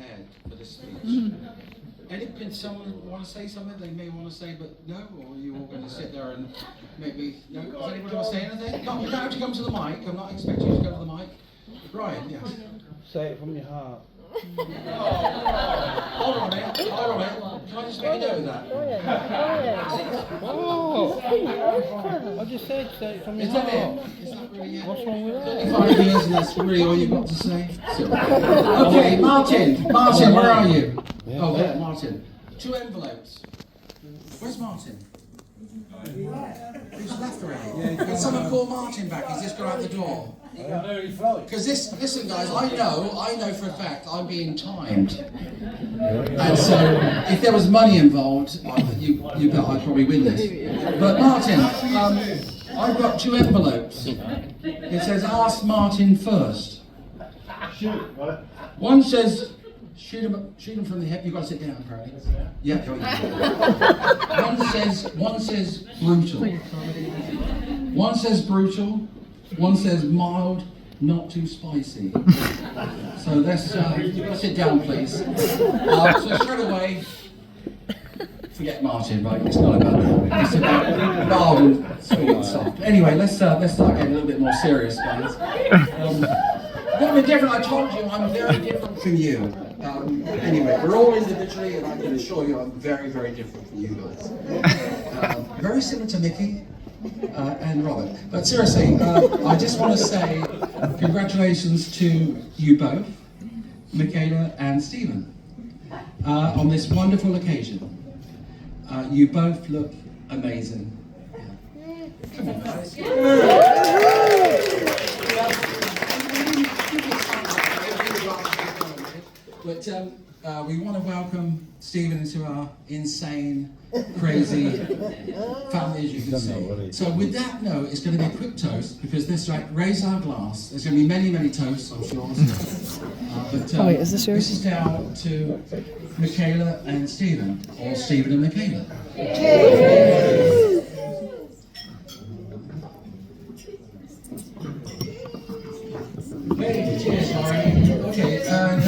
prepared for this speech. Can someone want to say something they may want to say, but no? Or are you all going to sit there and maybe, no? Does anybody want to say anything? No, you don't have to come to the mic. I'm not expecting you to go to the mic. Brian, yes. Say it from your heart. Hold on a minute. Can I just make a note of that? Oh! I just said say it from your heart. Is that really it? What's wrong with that? 25 years and that's really all you've got to say? Okay, Martin, where are you? Oh, there, Martin. 2 envelopes. Where's Martin? He's left already. Can someone call Martin back? He's just gone out the door. Because listen guys, I know for a fact I'm being timed. And so, if there was money involved, you bet I'd probably win this. But Martin, I've got 2 envelopes. It says, ask Martin first. One says, shoot him from the hip. You've got to sit down, apparently. Yeah. One says brutal. One says brutal. One says mild, not too spicy. So let's sit down, please. So straight away, forget Martin, right? It's not about that. It's about mild and sweet and soft. Anyway, let's start getting a little bit more serious, guys. What am different? I told you I'm very different from you. Anyway, we're all individually, and I can assure you I'm very, very different from you guys. Very similar to Mickey. And Robert. But seriously, I just want to say congratulations to you both, Michaela and Stephen, on this wonderful occasion. You both look amazing. Yeah. Come on, guys. But we want to welcome Stephen into our insane, crazy family, as you can see. So with that note, it's going to be a quick toast, because this, right, raise our glass. There's going to be many, many toasts, I'm sure. Wait, is this yours? This is down to Michaela and Stephen, or Stephen and Michaela. Cheers! Cheers, Laurie. Okay, and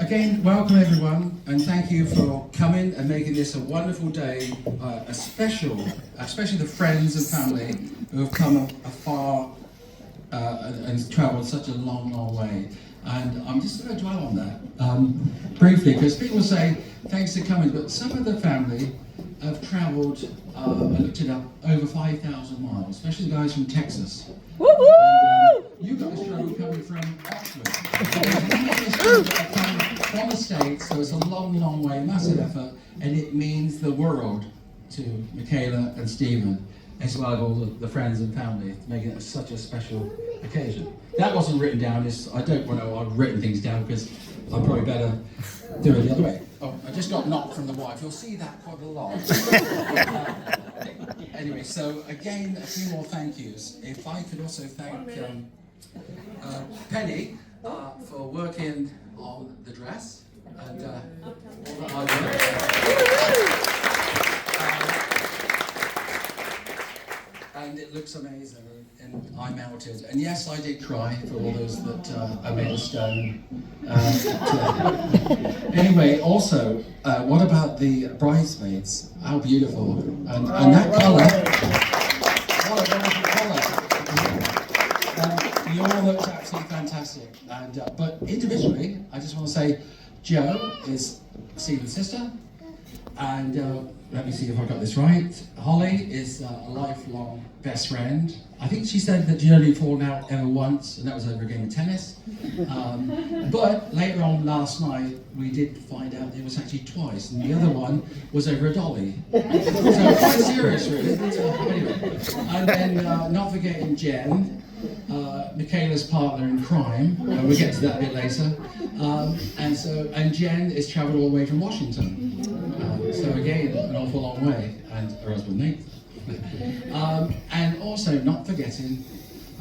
again, welcome everyone, and thank you for coming and making this a wonderful day, especially the friends and family who have come afar and travelled such a long, long way. And I'm just going to dwell on that briefly, because people say thanks for coming, but some of the family have travelled, I looked it up, over 5,000 miles, especially the guys from Texas. And, you guys travel coming from Oxford. From the States, so it's a long, long way, massive effort, and it means the world to Michaela and Stephen, as well as all the friends and family, making it such a special occasion. That wasn't written down. I don't know I've written things down, because I'm probably better doing it the other way. Oh, I just got knocked from the wife. You'll see that quite a lot. Anyway, so again, a few more thank yous. If I could also thank Penny for working on the dress and all the hard work. And it looks amazing, and I melted. And yes, I did cry for all those that I made of stone. Anyway, also, what about the bridesmaids? How beautiful. And that colour, what a wonderful colour. You all looked absolutely fantastic. And but individually, I just want to say, Jo is Stephen's sister, and let me see if I got this right. Holly is a lifelong best friend. I think she said that she only fallen out ever once, and that was over a game of tennis. But later on last night, we did find out it was actually twice, and the other one was over a dolly. So quite serious, really. Anyway. And then not forgetting Jen, Michaela's partner in crime. We'll get to that a bit later. And Jen is travelled all the way from Washington. So again, an awful long way, and her husband Nate. And also not forgetting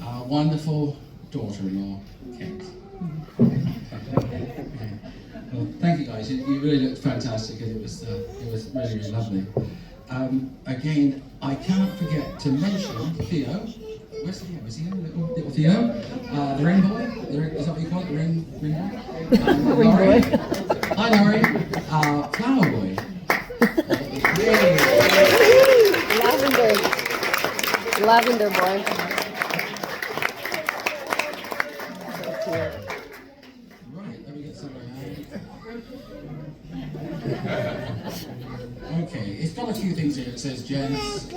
our wonderful daughter-in-law, Kate. Well, thank you guys. You really looked fantastic, and it was really, really lovely. Again, I can't forget to mention Theo. Where's Theo? Is he here? Little Theo? The ring boy? Is that what you call it? The ring boy? Ring boy? our flower boy. Yay. Lavender boy. Right, let me get some Okay, it's got a few things here. It says Jen's,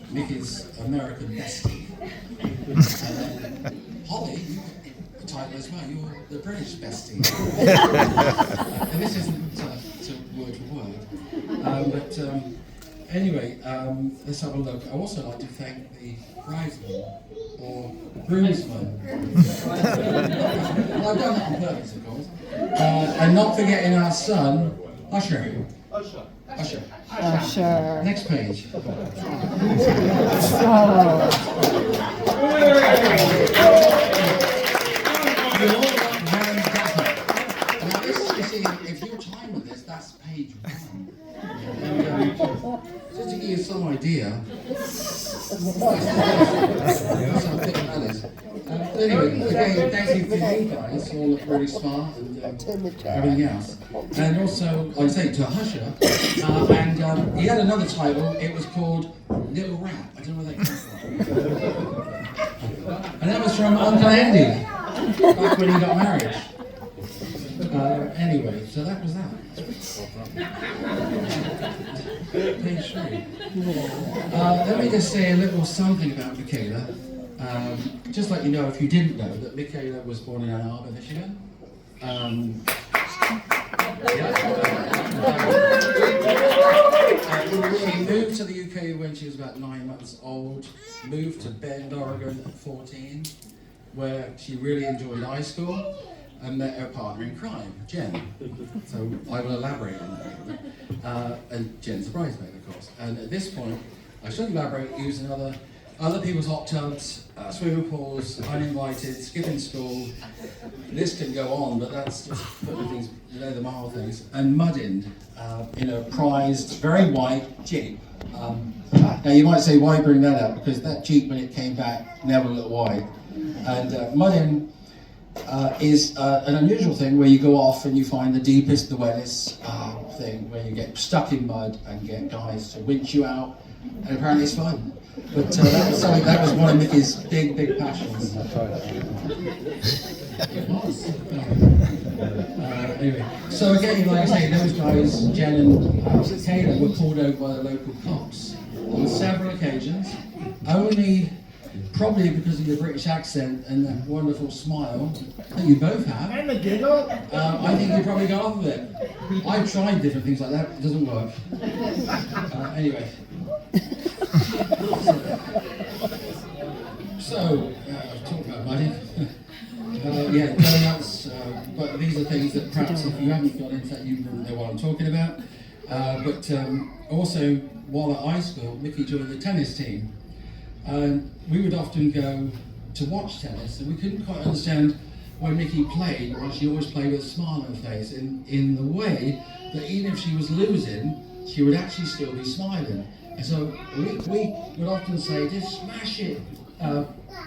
Mickey's American bestie. And then Holly, you got the title as well, you're the British bestie. And this isn't word for word. Anyway, let's have a look. I also like to thank the bridesman or groomsman. Well, I've done that on purpose, of course. And not forgetting our son, Usher. Usher. Sure. Next page. Oh. You all got Van Gapper. Now this, you see, if you're time with this, that's page 1. Just to give you some idea. That's how thick that is. Anyway, again, thank you for you guys. You all look really smart and everything else. And also, like I say, to Husher. And he had another title. It was called Little Rat. I don't know where that came from. And that was from Uncle Andy, back when he got married. Anyway, so that was that. Page 3. Let me just say a little something about Michaela. Just let you know, if you didn't know, that Michaela was born in Ann Arbor, Michigan. She moved to the UK when she was about 9 months old, moved to Bend, Oregon at 14, where she really enjoyed high school and met her partner in crime, Jen. So I will elaborate on that. And Jen's a bridesmaid, of course. And at this point, I should elaborate using other people's hot tubs, swimming pools, uninvited, skipping school. This can go on, but that's just putting things, the mild things. And mudding in a prized, very white Jeep. Now you might say, why bring that up? Because that Jeep, when it came back, never looked white. And mudding is an unusual thing where you go off and you find the deepest, the wettest thing, where you get stuck in mud and get guys to winch you out. And apparently it's fun. But that was one of Mickey's big passions. It was. Anyway, so again, like I say, those guys, Jen and Taylor, were pulled over by the local cops on several occasions. Only probably because of your British accent and that wonderful smile that you both have. And the giggle. I think you probably got off of it. I've tried different things like that, it doesn't work. Anyway. So, talk about money. Donuts, but these are things that perhaps if you haven't got into that, you wouldn't know what I'm talking about. But also, while at high school, Mickey joined the tennis team. We would often go to watch tennis, and we couldn't quite understand when Mickey played, why she always played with a smile on her face, in the way that even if she was losing, she would actually still be smiling. And so we would often say, just smash it.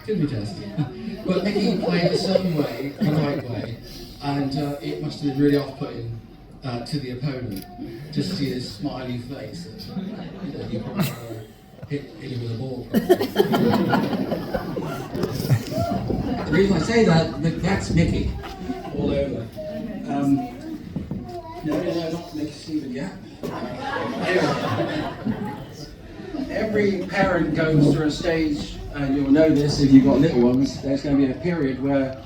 Could be just. But Mickey played a certain way, the right way, and it must have been really off-putting to the opponent to see his smiley face. You probably hit him with a ball. The reason I say that's Mickey all over. No, not Mickey Stephen yet. Every parent goes through a stage, and you'll know this if you've got little ones, there's going to be a period where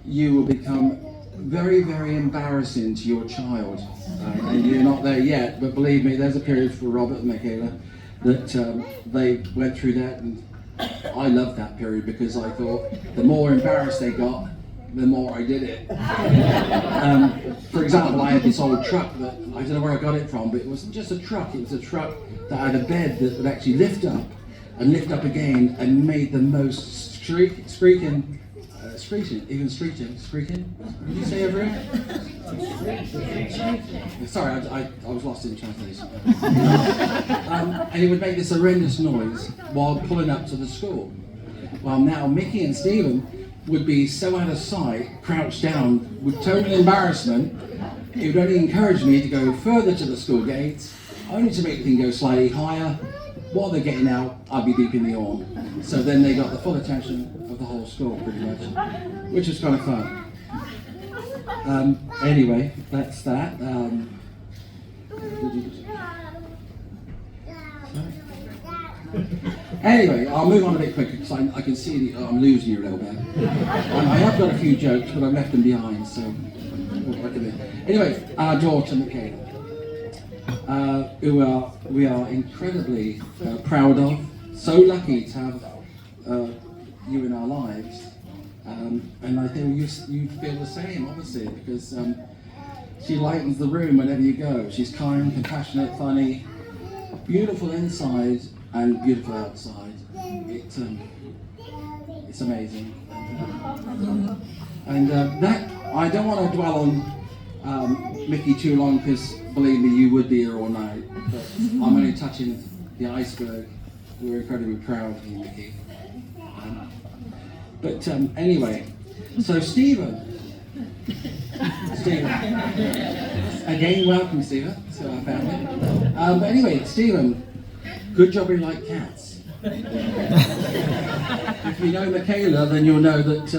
you will become very, very embarrassing to your child. And you're not there yet, but believe me, there's a period for Robert and Michaela that they went through that, and I loved that period because I thought the more embarrassed they got, the more I did it. For example, I had this old truck that I don't know where I got it from, but it wasn't just a truck, it was a truck that had a bed that would actually lift up and lift up again and made the most screeching. Did you say over it? Sorry, I was lost in translation. And it would make this horrendous noise while pulling up to the school. Well, now Mickey and Stephen would be so out of sight, crouched down with total embarrassment, it would only encourage me to go further to the school gates, only to make the thing go slightly higher. While they're getting out, I'd be beeping the horn. So then they got the full attention of the whole school, pretty much, which was kind of fun. Anyway, that's that. Anyway, I'll move on a bit quicker because I can see I'm losing you a little bit. I have got a few jokes, but I've left them behind, so anyway, our daughter Michaela, who we are incredibly proud of, so lucky to have you in our lives, and I think you feel the same, obviously, because she lightens the room whenever you go. She's kind, compassionate, funny, beautiful inside and beautiful outside. It's amazing. And that I don't want to dwell on Mickey too long, because believe me, you would be here all night. But I'm only touching the iceberg. We're incredibly proud of you, Mickey. But anyway, so Stephen. Again, welcome, Stephen, to our family. But anyway, Stephen, good job you like cats. If you know Michaela, then you'll know that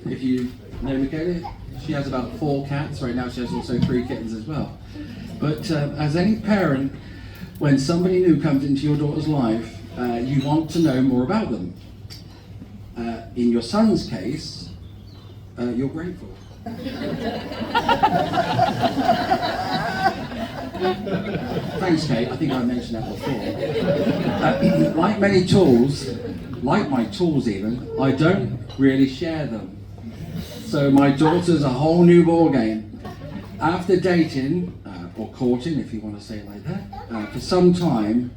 if you know Michaela, she has about 4 cats. Right now she has also 3 kittens as well. But as any parent, when somebody new comes into your daughter's life, you want to know more about them. In your son's case, you're grateful. Thanks, Kate. I think I mentioned that before. Like many tools, like my tools even, I don't really share them. So my daughter's a whole new ball game. After dating, or courting if you want to say it like that, for some time,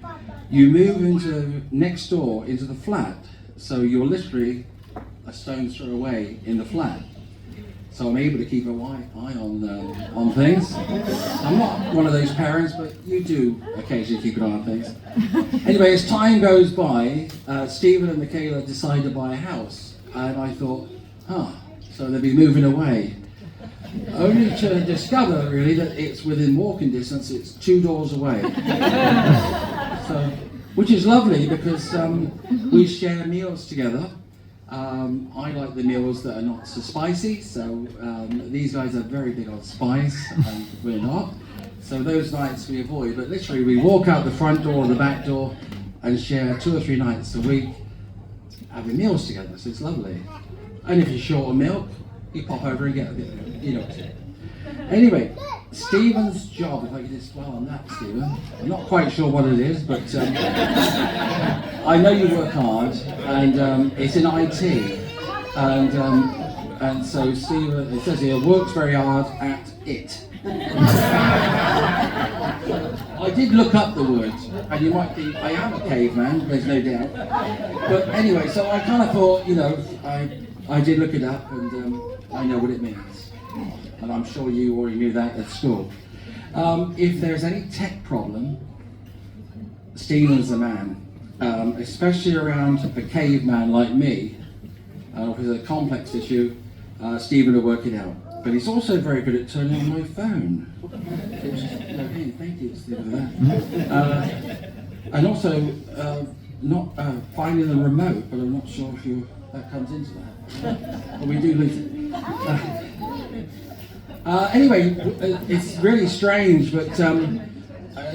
you move into next door into the flat. So you're literally a stone's throw away in the flat. So I'm able to keep an eye on things. I'm not one of those parents, but you do occasionally keep an eye on things. Anyway, as time goes by, Stephen and Michaela decided to buy a house. And I thought, so they'll be moving away. Only to discover, really, that it's within walking distance, it's 2 doors away. So, which is lovely because we share meals together. I like the meals that are not so spicy, so these guys are very big on spice, and we're not. So those nights we avoid, but literally we walk out the front door or the back door and share 2 or 3 nights a week having meals together, so it's lovely. And if you're short on milk, you pop over and get a bit, Anyway, Stephen's job, if I could just dwell on that, Stephen, I'm not quite sure what it is, but I know you work hard, and it's in IT, and so Stephen, it says here, works very hard at it. I did look up the word, and you might think, I am a caveman, there's no doubt. But anyway, so I kind of thought, I did look it up, and I know what it means. And I'm sure you already knew that at school. If there's any tech problem, Stephen's the man. Especially around a caveman like me. If it's a complex issue, Stephen will work it out. But he's also very good at turning on my phone. Hey, thank you, Stephen, for that. And also, not finding the remote, but I'm not sure if that comes into that. But we do lose it. Anyway, it's really strange, but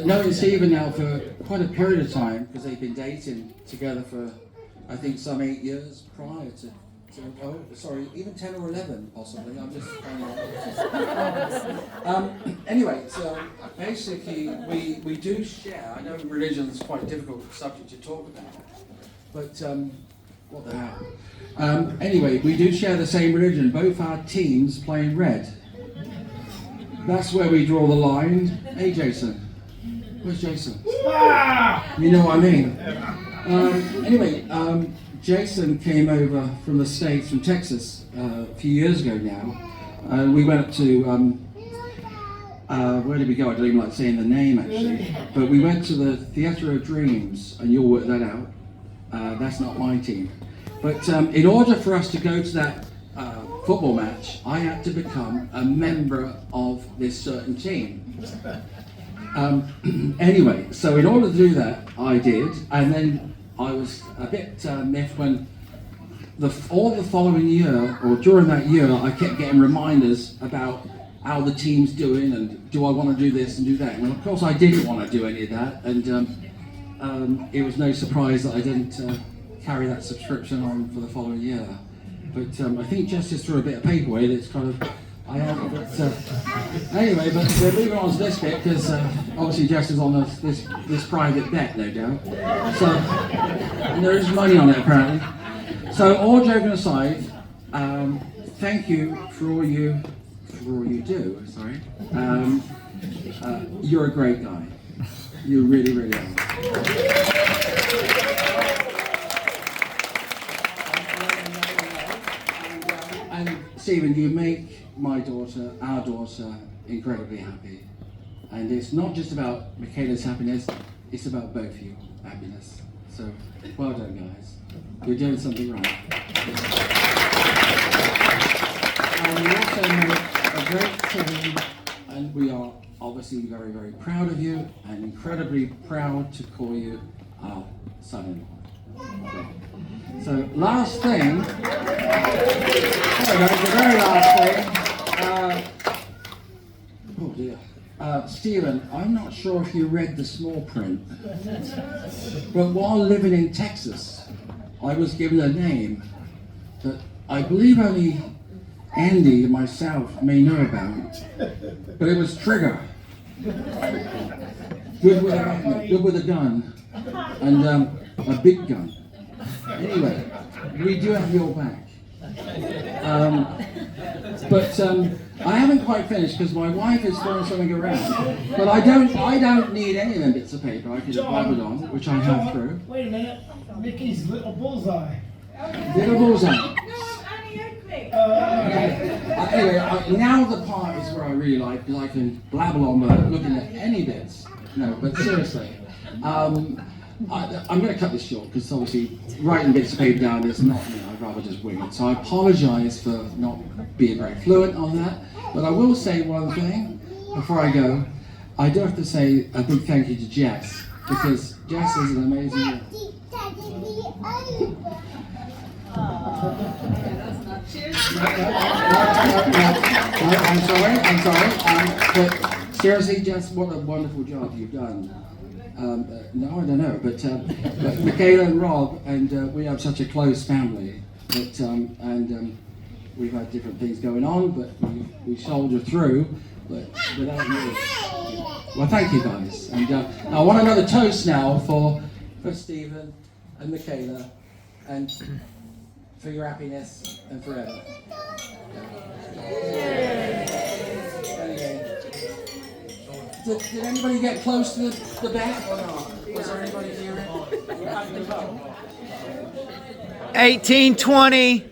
knowing Stephen now for quite a period of time, because they've been dating together for, I think, some 8 years prior to even 10 or 11 possibly. I'm just anyway, so basically we do share. I know religion is quite a difficult subject to talk about, but what the hell? Anyway, we do share the same religion. Both our teams play in red. That's where we draw the line. Hey, Jason. Where's Jason? You know what I mean. Anyway, Jason came over from the States, from Texas, a few years ago now. And we went up to, where did we go? I don't even like saying the name, actually. But we went to the Theatre of Dreams, and you'll work that out. That's not my team. But in order for us to go to that football match, I had to become a member of this certain team. Anyway, so in order to do that, I did, and then I was a bit miffed when all the following year, or during that year, I kept getting reminders about how the team's doing and do I want to do this and do that. And of course I didn't want to do any of that, and it was no surprise that I didn't carry that subscription on for the following year. But I think just threw a bit of paper away that's kind of, I have, but anyway, but we're moving on to this bit because obviously Jess is on this private bet, no doubt. So, and there is money on it apparently. So all joking aside, thank you for all you do. Sorry, you're a great guy. You really, really are. And Stephen, you make my daughter, our daughter, incredibly happy. And it's not just about Michaela's happiness; it's about both of your happiness. So, well done, guys. You're doing something right. And you also make a great team, and we are obviously very, very proud of you, and incredibly proud to call you our son-in-law. So, last thing, there we go, the very last thing. Oh dear. Stephen, I'm not sure if you read the small print, but while living in Texas, I was given a name that I believe only Andy and myself may know about, but it was Trigger. Good with a gun, and a big gun. Anyway, we do have your back. But I haven't quite finished because my wife is throwing something around. But I don't need any of them bits of paper. I can just rub it on, which I have through. Wait a minute. Mickey's little bullseye. Little bullseye. Anyway, now the part is where I really like, because I can blabble on without looking at any bits. No, but seriously. I'm going to cut this short because obviously writing bits of paper down is not me. I'd rather just wing it. So I apologise for not being very fluent on that. But I will say one thing before I go. I do have to say a big thank you to Jess, because Jess is an amazing. I'm sorry. But seriously, Jess, what a wonderful job you've done. No, I don't know, but Michaela and Rob, and we have such a close family, but, and we've had different things going on, but we soldier through, but without you. Well, thank you guys. And I want another toast now for Stephen and Michaela, and for your happiness and forever. Did anybody get close to the bet or not? Was there anybody here? 1820.